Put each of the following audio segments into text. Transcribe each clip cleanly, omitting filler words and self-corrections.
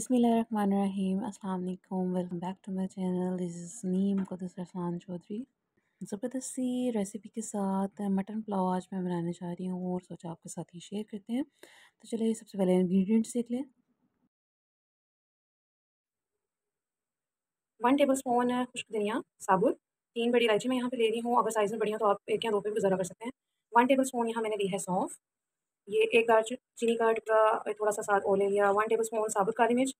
बिस्मिल्लाहिर्रहमानिर्रहीम अस्सलाम वालेकुम। Welcome back to my channel. This is Naeem Quddus Rafan Chaudhary. ज़बरदस्त सी रेसिपी के साथ मटन पुलाव आज मैं बनाने जा रही हूँ और सोचा आपके साथ ही शेयर करते हैं। तो चलिए सबसे पहले इंग्रेडिएंट्स देख लें। 1 टेबल स्पून खुश्क धनिया साबुत, 3 बड़ी इलायची मैं यहाँ पे ले रही हूँ। अगर साइज़ में बड़ी हो तो आप 1 या 2 पे भी गुज़ारा कर सकते हैं। 1 टेबल स्पून यहाँ मैंने ली है सौंफ। ये एक दालचीनी का टुकड़ा थोड़ा सा साथ और ले लिया। 1 टेबल स्पून साबुत काली मिर्च,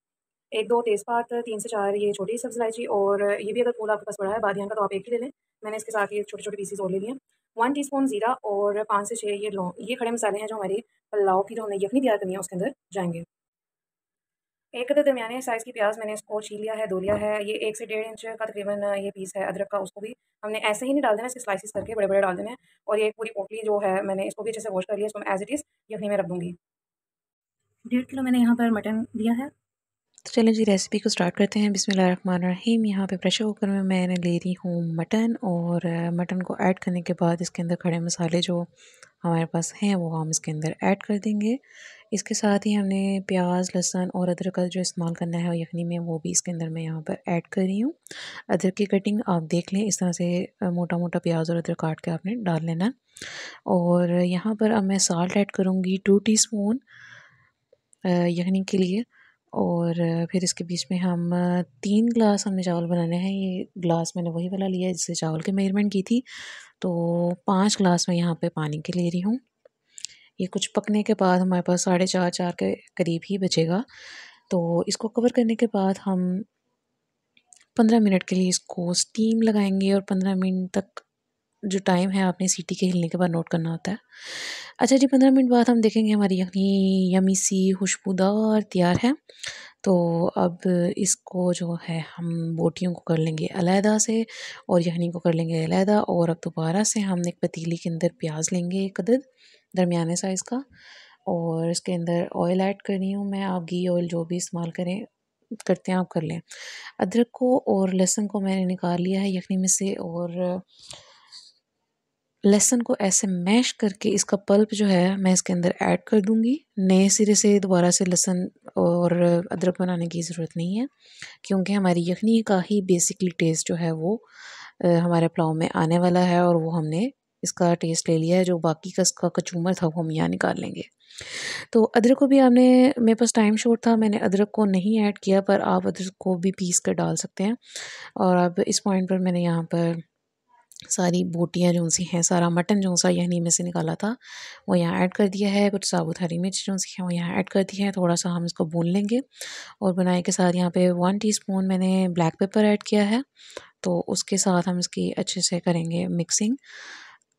1-2 तेज़पात, 3 से 4 ये छोटी सब्ज़ इलायची, और ये भी अगर फूल आपके पास पड़ा है बादियान का तो आप एक ही ले लें। मैंने इसके साथ ये छोटे-छोटे पीसेस और ले लिए। 1 टीस्पून ज़ीरा और 5 से 6 ये लौंग। ये खड़े मसाले हैं जो हमारी पुलाव की जो हमने यखनी तैयार करनी है उसके अंदर जाएँगे। एक अदद दरमियाने साइज़ की प्याज मैंने इसको छील लिया है, धो लिया है। ये 1 से 1.5 इंच का तकरीबन ये पीस है अदरक का, उसको भी हमने ऐसे ही नहीं डाल देना, इसके स्लाइसेस करके बड़े-बड़े डाल देने हैं। और ये एक पूरी पोटली जो है मैंने इसको भी अच्छे से वॉश कर लिया, इसको मैं एज़ इट इज़ यखनी में रख दूँगी। 1.5 किलो मैंने यहाँ पर मटन लिया है। तो चलें जी रेसिपी को स्टार्ट करते हैं। बिस्मिल्लाहिर्रहमानिर्रहीम। यहाँ पे प्रेशर कुकर में मैंने ले रही हूँ मटन, और मटन को ऐड करने के बाद इसके अंदर खड़े मसाले जो हमारे पास हैं वो हम इसके अंदर ऐड कर देंगे। इसके साथ ही हमने प्याज, लहसुन और अदरक का जो इस्तेमाल करना है यखनी में वो भी इसके अंदर मैं यहाँ पर ऐड कर रही हूँ। अदरक की कटिंग आप देख लें, इस तरह से मोटा मोटा प्याज और अदरक काट के आपने डाल लेना है। और यहाँ पर अब मैं साल्ट ऐड करूँगी 2 टीस्पून यखनी के लिए। और फिर इसके बीच में हम 3 ग्लास हमने चावल बनाने हैं। ये ग्लास मैंने वही वाला लिया है जिससे चावल की मेजरमेंट की थी। तो 5 ग्लास मैं यहाँ पे पानी के ले रही हूँ। ये कुछ पकने के बाद हमारे पास 4.5 के करीब ही बचेगा। तो इसको कवर करने के बाद हम 15 मिनट के लिए इसको स्टीम लगाएंगे, और 15 मिनट तक जो टाइम है आपने सीटी के हिलने के बाद नोट करना होता है। अच्छा जी, 15 मिनट बाद हम देखेंगे हमारी यखनी यमी सी खुशबूदार तैयार है। तो अब इसको जो है हम बोटियों को कर लेंगे अलहदा से, और यखनी को कर लेंगे अलहदा। और अब दोबारा से हम एक पतीली के अंदर प्याज लेंगे एक अदद दरमियाने साइज़ का, और इसके अंदर ऑयल ऐड कर रही हूँ मैं। आप घी ऑयल जो भी इस्तेमाल करें करते हैं आप कर लें। अदरक को और लहसुन को मैंने निकाल लिया है यखनी में से, और लहसुन को ऐसे मैश करके इसका पल्प जो है मैं इसके अंदर ऐड कर दूँगी। नए सिरे से दोबारा से लहसुन और अदरक बनाने की ज़रूरत नहीं है, क्योंकि हमारी यखनी का ही बेसिकली टेस्ट जो है वो हमारे पुलाव में आने वाला है, और वो हमने इसका टेस्ट ले लिया है। जो बाकी का इसका कचूमर था वो हम यहाँ निकाल लेंगे। तो अदरक को भी आपने, मेरे पास टाइम शॉर्ट था, मैंने अदरक को नहीं ऐड किया, पर आप अदरक को भी पीस कर डाल सकते हैं। और अब इस पॉइंट पर मैंने यहाँ पर सारी बोटियाँ जो सी हैं, सारा मटन जो सा यखनी में से निकाला था वो यहाँ ऐड कर दिया है। कुछ साबुत हरी मिर्च जो सी है वो यहाँ ऐड कर दी है। थोड़ा सा हम इसको भून लेंगे, और बुनाई के साथ यहाँ पे 1 टीस्पून मैंने ब्लैक पेपर ऐड किया है। तो उसके साथ हम इसकी अच्छे से करेंगे मिक्सिंग।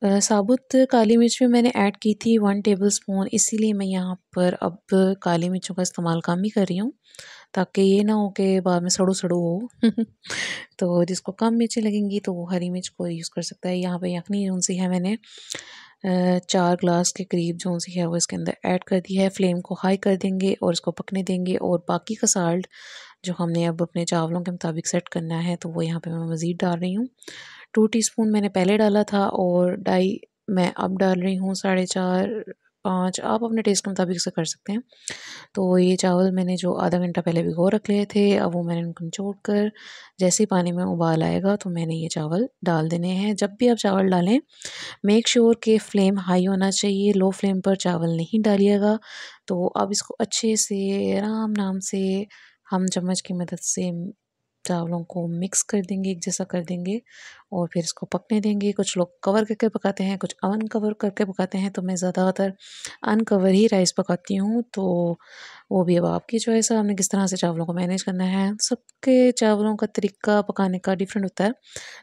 साबुत काली मिर्च भी मैंने ऐड की थी 1 टेबल स्पून, इसीलिए मैं यहाँ पर अब काली मिर्चों का इस्तेमाल कम ही कर रही हूँ, ताकि ये ना हो कि बाद में सड़ू-सड़ू हो। तो जिसको कम मिर्चें लगेंगी तो वो हरी मिर्च को यूज़ कर सकता है। यहाँ पे यखनी जो-सी है मैंने 4 ग्लास के करीब जो-सी है वो इसके अंदर ऐड कर दी है। फ्लेम को हाई कर देंगे और इसको पकने देंगे, और बाकी का साल्ट जो हमने अब अपने चावलों के मुताबिक सेट करना है तो वो यहाँ पे मैं मज़ीद डाल रही हूँ। 2 टीस्पून मैंने पहले डाला था, और 2.5 मैं अब डाल रही हूँ, 4.5 5 आप अपने टेस्ट के मुताबिक से कर सकते हैं। तो ये चावल मैंने जो आधा घंटा पहले भिगो रखे थे, अब वो मैंने उनको निचोड़ कर जैसे ही पानी में उबाल आएगा तो मैंने ये चावल डाल देने हैं। जब भी आप चावल डालें मेक श्योर कि फ्लेम हाई होना चाहिए, लो फ्लेम पर चावल नहीं डालिएगा। तो अब इसको अच्छे से आराम नाम से हम चम्मच की मदद से चावलों को मिक्स कर देंगे, एक जैसा कर देंगे, और फिर इसको पकने देंगे। कुछ लोग कवर करके पकाते हैं, कुछ अनकवर करके पकाते हैं, तो मैं ज़्यादातर अनकवर ही राइस पकाती हूँ। तो वो भी अब आपकी चॉइस है, आपने किस तरह से चावलों को मैनेज करना है। सबके चावलों का तरीका पकाने का डिफरेंट होता है,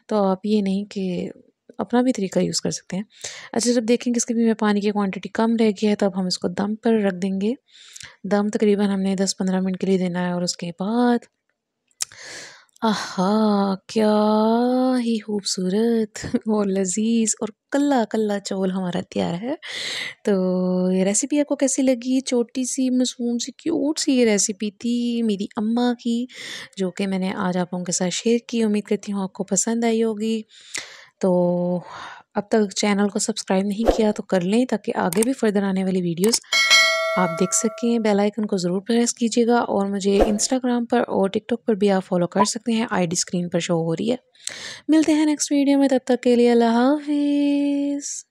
तो आप ये नहीं कि अपना भी तरीका यूज़ कर सकते हैं। अच्छा, जब देखेंगे इसके भी में पानी की क्वांटिटी कम रह गई है, तब हम इसको दम पर रख देंगे। दम तकरीबन हमने 10-15 मिनट के लिए देना है, और उसके बाद आहा! क्या ही खूबसूरत और लज़ीज़ और कल्ला-कल्ला चौल हमारा तैयार है। तो ये रेसिपी आपको कैसी लगी? छोटी-सी, मासूम-सी, क्यूट-सी ये रेसिपी थी मेरी अम्मा की, जो कि मैंने आज आप लोगों के साथ शेयर की। उम्मीद करती हूँ आपको पसंद आई होगी। तो अब तक चैनल को सब्सक्राइब नहीं किया तो कर लें, ताकि आगे भी फ़र्दर आने वाली वीडियोज़ आप देख सकते हैं। बेल आइकन को ज़रूर प्रेस कीजिएगा और मुझे इंस्टाग्राम पर और टिकटॉक पर भी आप फॉलो कर सकते हैं, आईडी स्क्रीन पर शो हो रही है। मिलते हैं नेक्स्ट वीडियो में, तब तक के लिए अल्लाह हाफिज़।